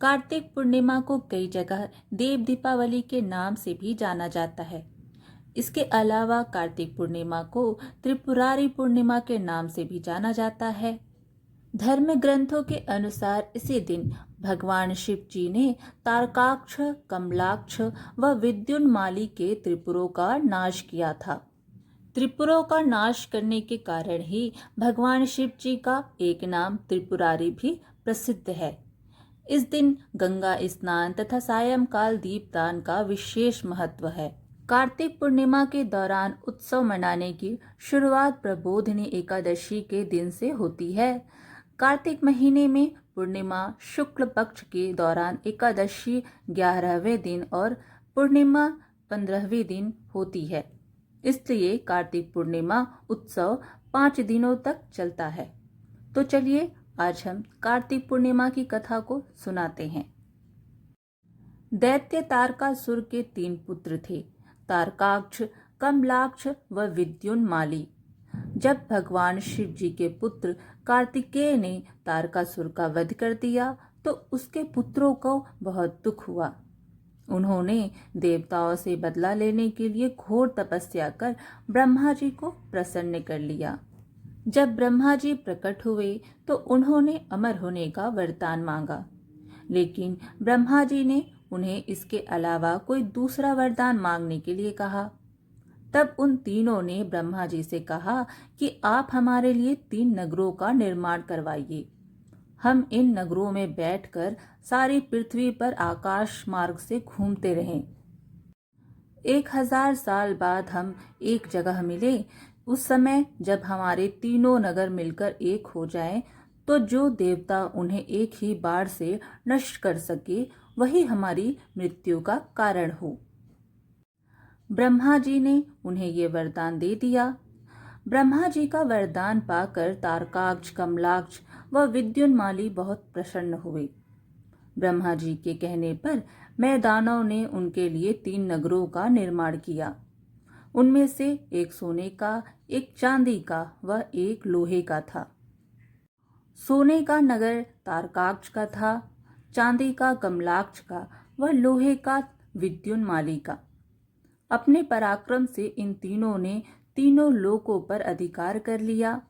कार्तिक पूर्णिमा को कई जगह देव दीपावली के नाम से भी जाना जाता है। इसके अलावा कार्तिक पूर्णिमा को त्रिपुरारी पूर्णिमा के नाम से भी जाना जाता है। धर्म ग्रंथों के अनुसार इसी दिन भगवान शिव जी ने तारकाक्ष, कमलाक्ष व विद्युन्माली के त्रिपुरों का नाश किया था। त्रिपुरों का नाश करने के कारण ही भगवान शिव जी का एक नाम त्रिपुरारी भी प्रसिद्ध है। इस दिन गंगा स्नान तथा सायंकाल दीपदान का विशेष महत्व है। कार्तिक पूर्णिमा के दौरान उत्सव मनाने की शुरुआत प्रबोधिनी एकादशी के दिन से होती है। कार्तिक महीने में पूर्णिमा शुक्ल पक्ष के दौरान एकादशी 11वें दिन और पूर्णिमा 15वें दिन होती है। इसलिए कार्तिक पूर्णिमा उत्सव 5 दिनों तक चलता है। तो चलिए आज हम कार्तिक पूर्णिमा की कथा को सुनाते हैं। दैत्य तारकासुर के 3 पुत्र थे, तारकाक्ष, कमलाक्ष व विद्युन्माली। जब भगवान शिव जी के पुत्र कार्तिकेय ने तारकासुर का वध कर दिया तो उसके पुत्रों को बहुत दुख हुआ। उन्होंने देवताओं से बदला लेने के लिए घोर तपस्या कर ब्रह्मा जी को प्रसन्न कर लिया। जब ब्रह्मा जी प्रकट हुए तो उन्होंने अमर होने का वरदान मांगा, लेकिन ब्रह्मा जी ने उन्हें इसके अलावा कोई दूसरा वरदान मांगने के लिए कहा। तब उन तीनों ने ब्रह्मा जी से कहा कि आप हमारे लिए 3 नगरों का निर्माण करवाइए। हम इन नगरों में बैठकर सारी पृथ्वी पर आकाश मार्ग से घूमते रहें। 1000 साल बाद हम एक जगह मिले। उस समय जब हमारे तीनों नगर मिलकर एक हो जाएं, तो जो देवता उन्हें एक ही बार से नष्ट कर सके वही हमारी मृत्यु का कारण हो। ब्रह्मा जी ने उन्हें ये वरदान दे दिया। ब्रह्मा जी का वरदान पाकर तारकाक्ष, कमलाक्ष व विद्युन्माली बहुत प्रसन्न हुए। ब्रह्मा जी के कहने पर मैदानों ने उनके लिए 3 नगरों का निर्माण किया। उनमें से एक सोने का, एक चांदी का व एक लोहे का था। सोने का नगर तारकाक्ष का था, चांदी का कमलाक्ष का व लोहे का विद्युन्माली का। अपने पराक्रम से इन तीनों ने तीनों लोकों पर अधिकार कर लिया।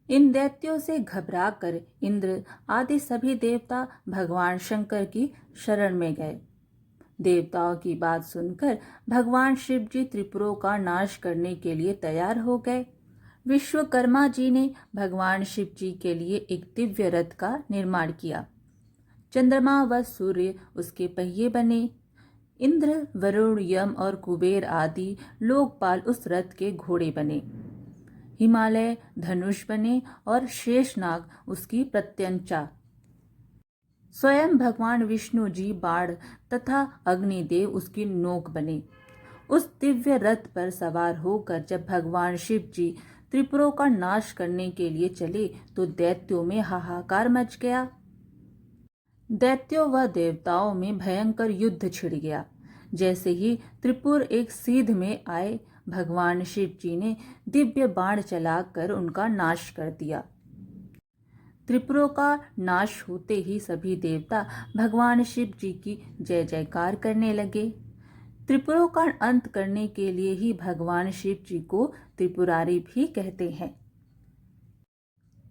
इन दैत्यों से घबराकर इंद्र आदि सभी देवता भगवान शंकर की शरण में गए। देवताओं की बात सुनकर भगवान शिव जी त्रिपुरों का नाश करने के लिए तैयार हो गए। विश्वकर्मा जी ने भगवान शिव जी के लिए एक दिव्य रथ का निर्माण किया। चंद्रमा व सूर्य उसके पहिए बने। इंद्र, वरुण, यम और कुबेर आदि लोकपाल उस रथ के घोड़े बने। हिमालय धनुष बने और शेषनाग उसकी प्रत्यंचा। स्वयं भगवान विष्णु जी बाण तथा अग्निदेव उसकी नोक बने। उस दिव्य रथ पर सवार होकर जब भगवान शिव जी त्रिपुरों का नाश करने के लिए चले तो दैत्यों में हाहाकार मच गया। दैत्यों व देवताओं में भयंकर युद्ध छिड़ गया। जैसे ही त्रिपुर एक सीध में आए, भगवान शिव जी ने दिव्य बाण चलाकर उनका नाश कर दिया। त्रिपुरों का नाश होते ही सभी देवता भगवान शिव जी की जय जयकार करने लगे। त्रिपुरों का अंत करने के लिए ही भगवान शिव जी को त्रिपुरारी भी कहते हैं।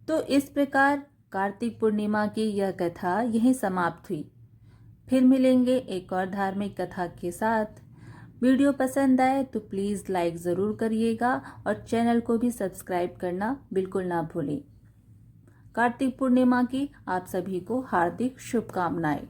तो इस प्रकार कार्तिक पूर्णिमा की यह कथा यहीं समाप्त हुई। फिर मिलेंगे एक और धार्मिक कथा के साथ। वीडियो पसंद आए तो प्लीज़ लाइक ज़रूर करिएगा और चैनल को भी सब्सक्राइब करना बिल्कुल ना भूलें। कार्तिक पूर्णिमा की आप सभी को हार्दिक शुभकामनाएं।